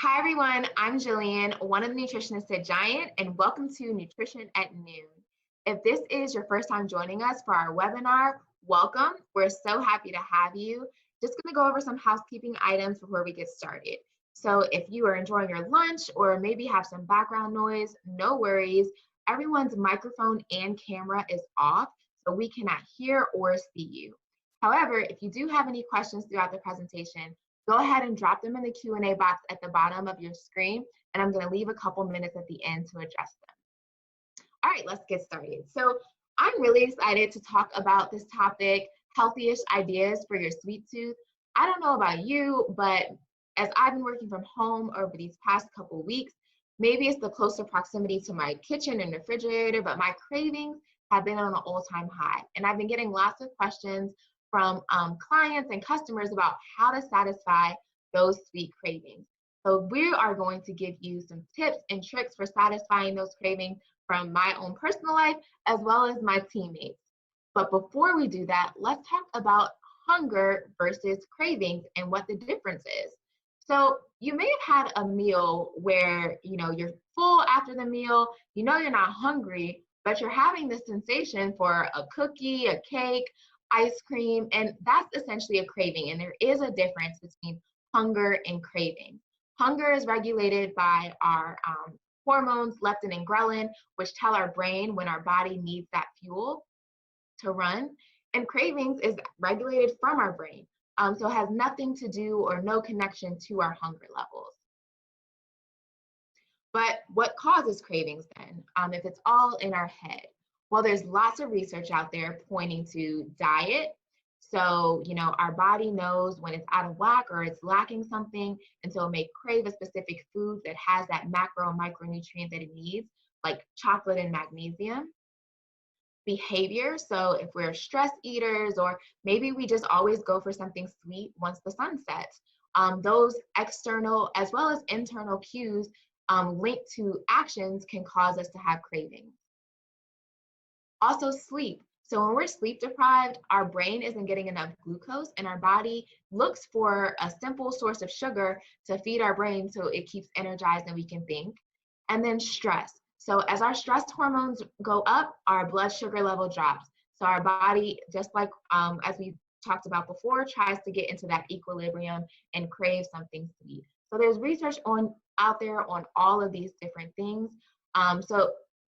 Hi, everyone. I'm Jillian, one of the nutritionists at Giant, and welcome to Nutrition at Noon. If this is your first time joining us for our webinar, welcome. We're so happy to have you. Just going to go over some housekeeping items before we get started. So if you are enjoying your lunch or maybe have some background noise, no worries. Everyone's microphone and camera is off, so we cannot hear or see you. However, if you do have any questions throughout the presentation, go ahead and drop them in the Q&A box at the bottom of your screen, and I'm going to leave a couple minutes at the end to address them. All right, let's get started. So I'm really excited to talk about this topic, healthiest ideas for your sweet tooth. I don't know about you, but as I've been working from home over these past couple weeks, maybe it's the closer proximity to my kitchen and refrigerator, but my cravings have been on an all-time high. And I've been getting lots of questions from clients and customers about how to satisfy those sweet cravings. So we are going to give you some tips and tricks for satisfying those cravings from my own personal life as well as my teammates. But before we do that, let's talk about hunger versus cravings and what the difference is. So you may have had a meal where you're full after the meal, you're not hungry, but you're having this sensation for a cookie, a cake, ice cream, and that's essentially a craving. And there is a difference between hunger and craving. Hunger is regulated by our hormones, leptin and ghrelin, which tell our brain when our body needs that fuel to run. And cravings is regulated from our brain. So it has nothing to do or no connection to our hunger levels. But what causes cravings then, if it's all in our head? Well, there's lots of research out there pointing to diet. So, our body knows when it's out of whack or it's lacking something, and so it may crave a specific food that has that macro and micronutrient that it needs, like chocolate and magnesium. Behavior, so if we're stress eaters, or maybe we just always go for something sweet once the sun sets, those external as well as internal cues linked to actions can cause us to have cravings. Also, sleep. So when we're sleep deprived, our brain isn't getting enough glucose and our body looks for a simple source of sugar to feed our brain so it keeps energized and we can think. And then stress. So as our stress hormones go up, our blood sugar level drops. So our body, just like as we talked about before, tries to get into that equilibrium and crave something sweet. So there's research out there on all of these different things. So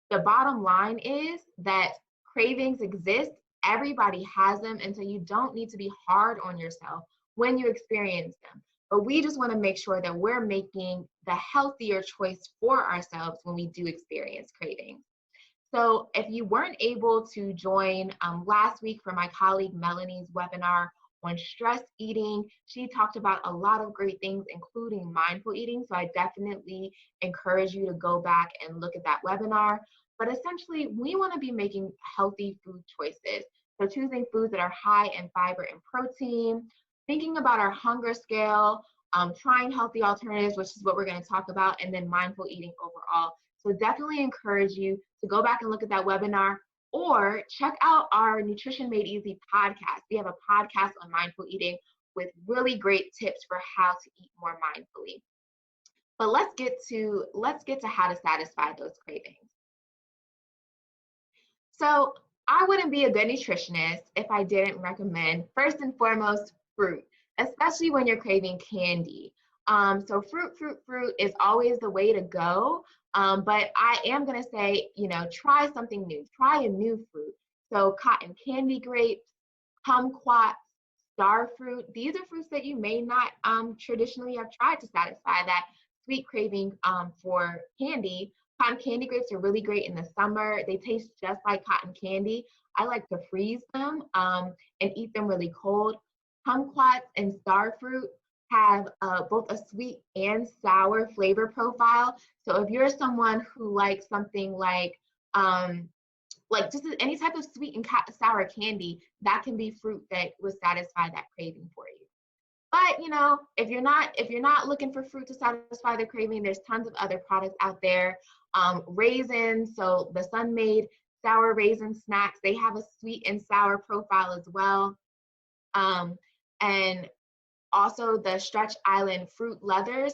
the bottom line is that cravings exist. Everybody has them, and so you don't need to be hard on yourself when you experience them. But we just want to make sure that we're making the healthier choice for ourselves when we do experience cravings. So if you weren't able to join last week for my colleague Melanie's webinar on stress eating, she talked about a lot of great things, including mindful eating. So I definitely encourage you to go back and look at that webinar. But essentially, we want to be making healthy food choices. So choosing foods that are high in fiber and protein, thinking about our hunger scale, trying healthy alternatives, which is what we're going to talk about, and then mindful eating overall. So definitely encourage you to go back and look at that webinar or check out our Nutrition Made Easy podcast. We have a podcast on mindful eating with really great tips for how to eat more mindfully. But let's get to how to satisfy those cravings. So I wouldn't be a good nutritionist if I didn't recommend, first and foremost, fruit, especially when you're craving candy. So fruit is always the way to go. But I am going to say, try something new. Try a new fruit. So cotton candy grapes, kumquats, star fruit. These are fruits that you may not traditionally have tried to satisfy that sweet craving for candy. Cotton candy grapes are really great in the summer. They taste just like cotton candy. I like to freeze them and eat them really cold. Kumquats and star fruit have both a sweet and sour flavor profile. So if you're someone who likes something like just any type of sweet and sour candy, that can be fruit that would satisfy that craving for you. But if you're not looking for fruit to satisfy the craving, there's tons of other products out there. Raisins, so the Sun-Maid sour raisin snacks, they have a sweet and sour profile as well. And also the Stretch Island fruit leathers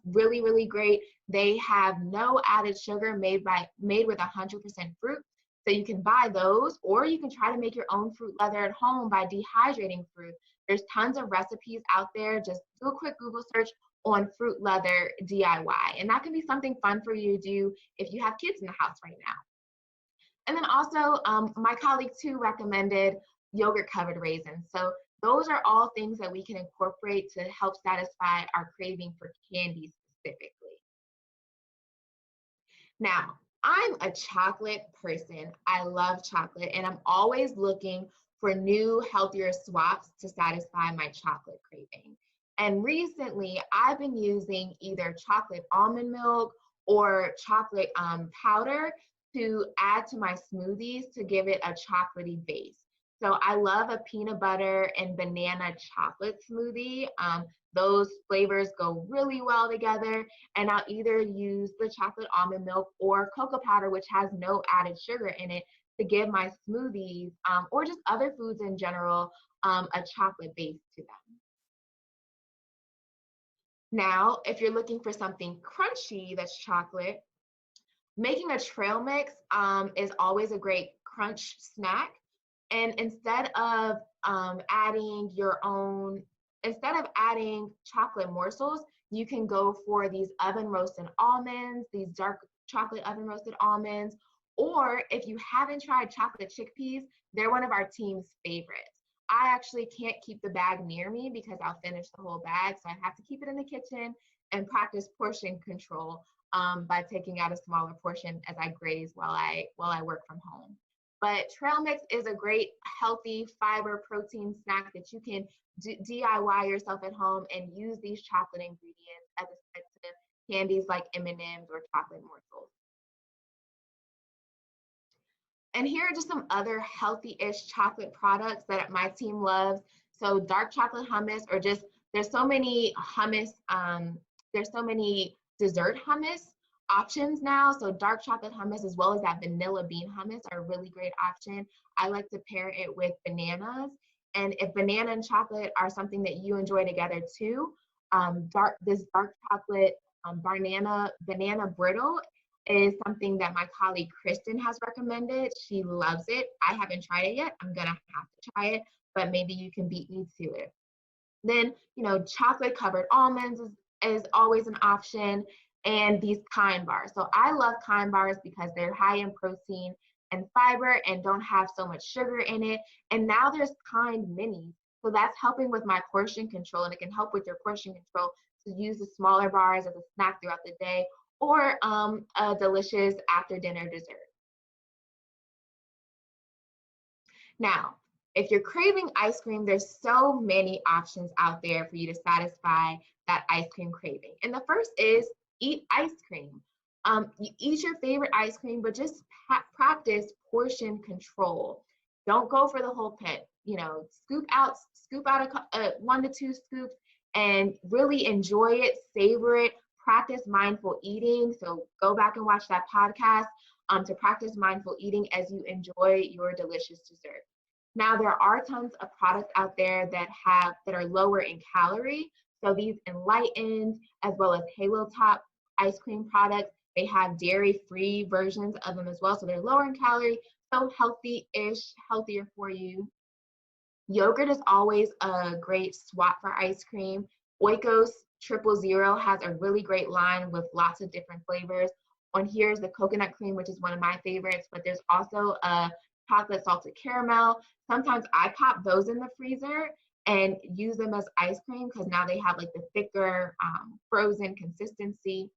really, really great. They have no added sugar, made with 100% fruit. So you can buy those, or you can try to make your own fruit leather at home by dehydrating fruit. There's tons of recipes out there. Just do a quick Google search on fruit leather DIY. And that can be something fun for you to do if you have kids in the house right now. And then also, my colleague too recommended yogurt covered raisins. So those are all things that we can incorporate to help satisfy our craving for candy specifically. Now, I'm a chocolate person. I love chocolate, and I'm always looking for new, healthier swaps to satisfy my chocolate craving. And recently, I've been using either chocolate almond milk or chocolate powder to add to my smoothies to give it a chocolatey base. So I love a peanut butter and banana chocolate smoothie. Those flavors go really well together, and I'll either use the chocolate almond milk or cocoa powder, which has no added sugar in it, to give my smoothies or just other foods in general a chocolate base to them. Now, if you're looking for something crunchy that's chocolate, making a trail mix is always a great crunch snack. And instead of adding chocolate morsels, you can go for these oven roasted almonds, these dark chocolate oven roasted almonds, or if you haven't tried chocolate chickpeas, they're one of our team's favorites. I actually can't keep the bag near me because I'll finish the whole bag, so I have to keep it in the kitchen and practice portion control by taking out a smaller portion as I graze while I work from home. But trail mix is a great healthy fiber protein snack that you can DIY yourself at home and use these chocolate ingredients as a side to candies like M&Ms or chocolate morsels. And here are just some other healthy-ish chocolate products that my team loves. So dark chocolate hummus, or just there's so many hummus, there's so many dessert hummus options now. So dark chocolate hummus as well as that vanilla bean hummus are a really great option. I like to pair it with bananas. And if banana and chocolate are something that you enjoy together too, this dark chocolate banana brittle is something that my colleague Kristen has recommended. She loves it. I haven't tried it yet. I'm gonna have to try it, but maybe you can beat me to it. Then, chocolate covered almonds is always an option, and these Kind bars. So I love Kind bars because they're high in protein and fiber and don't have so much sugar in it. And now there's Kind minis. So that's helping with my portion control, and it can help with your portion control to use the smaller bars as a snack throughout the day, or a delicious after dinner dessert. Now, if you're craving ice cream, there's so many options out there for you to satisfy that ice cream craving. And the first is eat ice cream. You eat your favorite ice cream, but just practice portion control. Don't go for the whole pit. Scoop out 1 to 2 scoops and really enjoy it, savor it. Practice mindful eating. So go back and watch that podcast to practice mindful eating as you enjoy your delicious dessert. Now, there are tons of products out there that are lower in calorie. So these Enlightened as well as Halo Top ice cream products, they have dairy-free versions of them as well. So they're lower in calorie, so healthy-ish, healthier for you. Yogurt is always a great swap for ice cream. Oikos 000 has a really great line with lots of different flavors. On here is the coconut cream, which is one of my favorites, but there's also a chocolate salted caramel. Sometimes I pop those in the freezer and use them as ice cream because now they have like the thicker frozen consistency.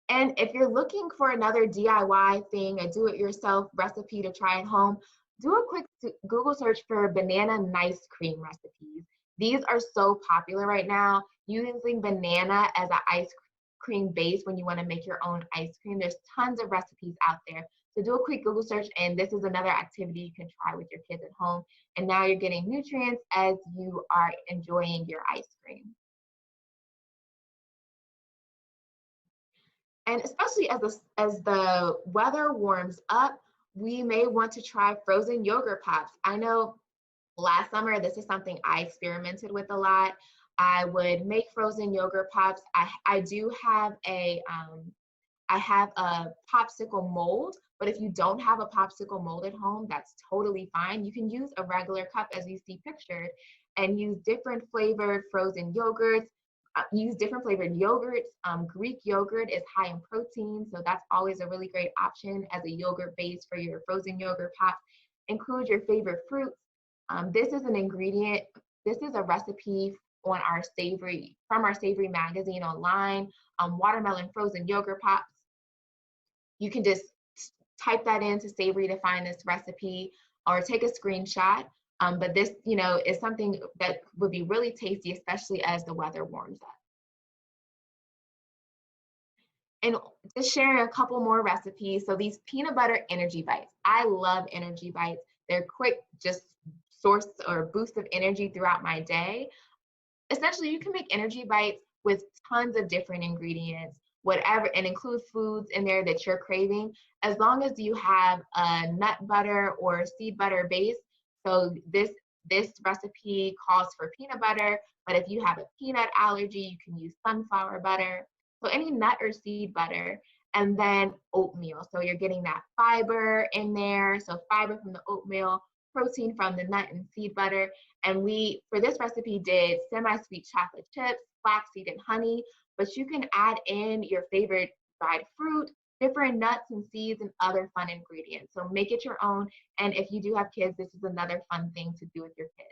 And if you're looking for another DIY thing, a do-it-yourself recipe to try at home, do a quick Google search for banana nice cream recipes. These are so popular right now. Using banana as an ice cream base when you want to make your own ice cream. There's tons of recipes out there. So do a quick Google search, and this is another activity you can try with your kids at home. And now you're getting nutrients as you are enjoying your ice cream. And especially as the weather warms up, we may want to try frozen yogurt pops. I know last summer, this is something I experimented with a lot. I would make frozen yogurt pops. I do have I have a popsicle mold, but if you don't have a popsicle mold at home, that's totally fine. You can use a regular cup as you see pictured and use different flavored frozen yogurts. Use different flavored yogurts. Greek yogurt is high in protein, so that's always a really great option as a yogurt base for your frozen yogurt pops. Include your favorite fruits. This is an ingredient, this is a recipe on our Savory, from our Savory magazine online, watermelon frozen yogurt pops. You can just type that into Savory to find this recipe or take a screenshot. But this, is something that would be really tasty, especially as the weather warms up. And just sharing a couple more recipes. So these peanut butter energy bites. I love energy bites. They're quick, just source or boost of energy throughout my day. Essentially, you can make energy bites with tons of different ingredients, whatever, and include foods in there that you're craving, as long as you have a nut butter or seed butter base. So this recipe calls for peanut butter, but if you have a peanut allergy, you can use sunflower butter. So any nut or seed butter, and then oatmeal. So you're getting that fiber in there. So fiber from the oatmeal, protein from the nut and seed butter. And we, for this recipe, did semi-sweet chocolate chips, flaxseed, and honey, but you can add in your favorite dried fruit, different nuts and seeds, and other fun ingredients. So make it your own. And if you do have kids, this is another fun thing to do with your kids.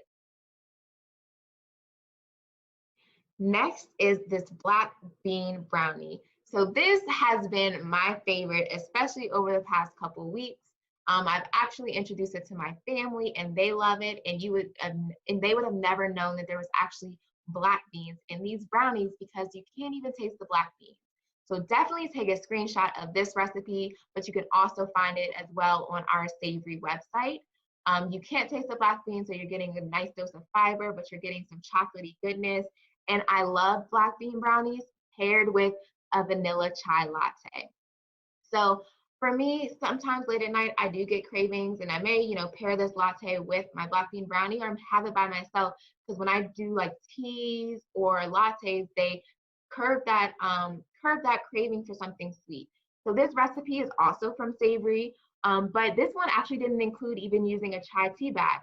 Next is this black bean brownie. So this has been my favorite, especially over the past couple weeks. I've actually introduced it to my family and they love it. And they would have never known that there was actually black beans in these brownies because you can't even taste the black beans. So definitely take a screenshot of this recipe, but you can also find it as well on our Savory website. You can't taste the black beans, so you're getting a nice dose of fiber, but you're getting some chocolatey goodness. And I love black bean brownies paired with a vanilla chai latte. So for me, sometimes late at night, I do get cravings and I may, pair this latte with my black bean brownie or have it by myself. Because when I do like teas or lattes, they curb that craving for something sweet. So this recipe is also from Savory, but this one actually didn't include even using a chai tea bag.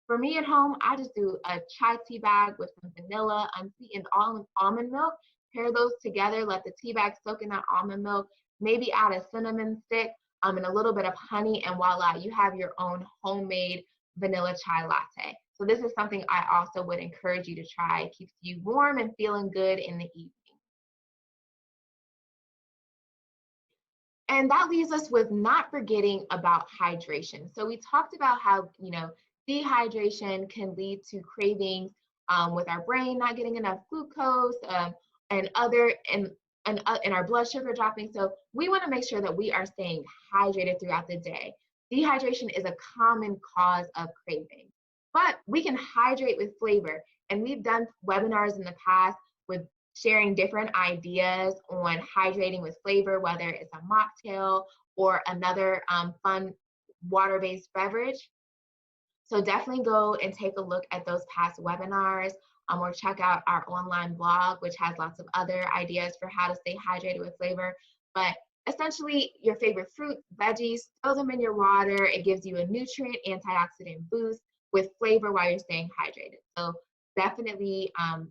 For me at home, I just do a chai tea bag with some vanilla, unsweetened almond milk, pair those together, let the tea bag soak in that almond milk, maybe add a cinnamon stick and a little bit of honey, and voila, you have your own homemade vanilla chai latte. So this is something I also would encourage you to try. It keeps you warm and feeling good in the evening. And that leaves us with not forgetting about hydration. So we talked about how, dehydration can lead to cravings with our brain not getting enough glucose and our blood sugar dropping. So we want to make sure that we are staying hydrated throughout the day. Dehydration is a common cause of craving, but we can hydrate with flavor. And we've done webinars in the past with sharing different ideas on hydrating with flavor, whether it's a mocktail or another fun water-based beverage. So definitely go and take a look at those past webinars or check out our online blog, which has lots of other ideas for how to stay hydrated with flavor. But essentially, your favorite fruit, veggies, throw them in your water. It gives you a nutrient antioxidant boost with flavor while you're staying hydrated. So definitely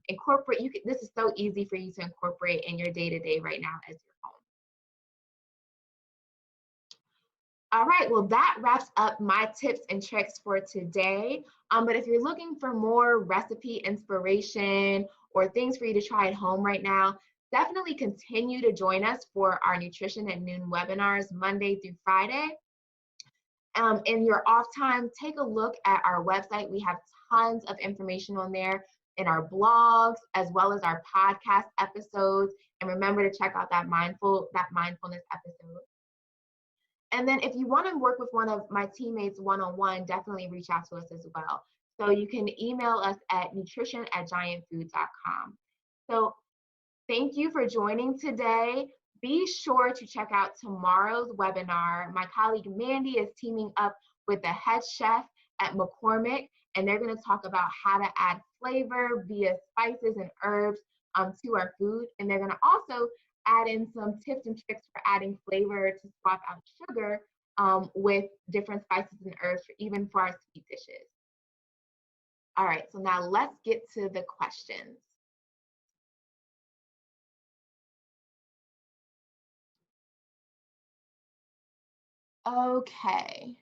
incorporate. This is so easy for you to incorporate in your day-to-day right now as you're home. All right, well, that wraps up my tips and tricks for today. But if you're looking for more recipe inspiration or things for you to try at home right now, definitely continue to join us for our Nutrition at Noon webinars Monday through Friday. In your off time, take a look at our website. We have tons of information on there in our blogs, as well as our podcast episodes. And remember to check out that mindfulness episode. And then if you want to work with one of my teammates one-on-one, definitely reach out to us as well. So you can email us at nutrition@giantfood.com. So thank you for joining today. Be sure to check out tomorrow's webinar. My colleague Mandy is teaming up with the head chef at McCormick, and they're going to talk about how to add flavor via spices and herbs to our food. And they're going to also add in some tips and tricks for adding flavor to swap out sugar with different spices and herbs, even for our sweet dishes. All right, so now let's get to the questions. Okay,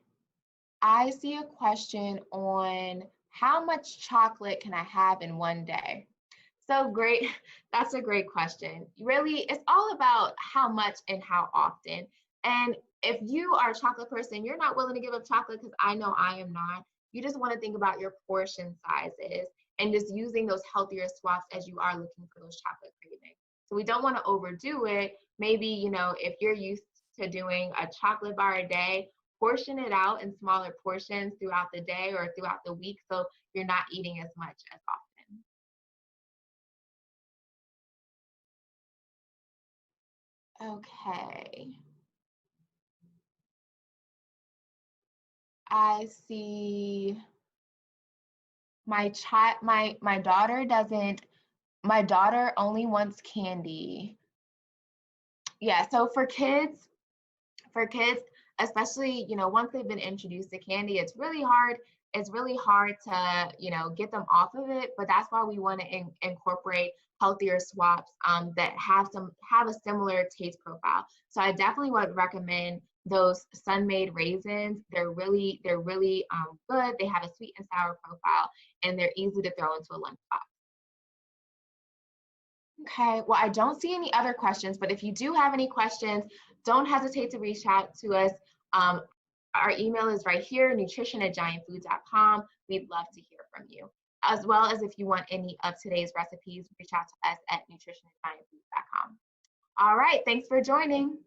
I see a question on how much chocolate can I have in one day? So great. That's a great question. Really, it's all about how much and how often. And if you are a chocolate person, you're not willing to give up chocolate, because I know I am not. You just want to think about your portion sizes and just using those healthier swaps as you are looking for those chocolate cravings. So we don't want to overdo it. Maybe, if you're used to doing a chocolate bar a day, portion it out in smaller portions throughout the day or throughout the week so you're not eating as much as often. Okay. I see my daughter doesn't, my daughter only wants candy. Yeah, so for kids, especially, once they've been introduced to candy, it's really hard to, get them off of it, but that's why we want to incorporate healthier swaps that have a similar taste profile. So I definitely would recommend those sun-made raisins. They're really good. They have a sweet and sour profile, and they're easy to throw into a lunchbox. Okay, well, I don't see any other questions, but if you do have any questions, don't hesitate to reach out to us. Um, our email is right here, nutrition@giantfoods.com. We'd love to hear from you. As well as if you want any of today's recipes, reach out to us at nutrition@giantfoods.com. All right, thanks for joining.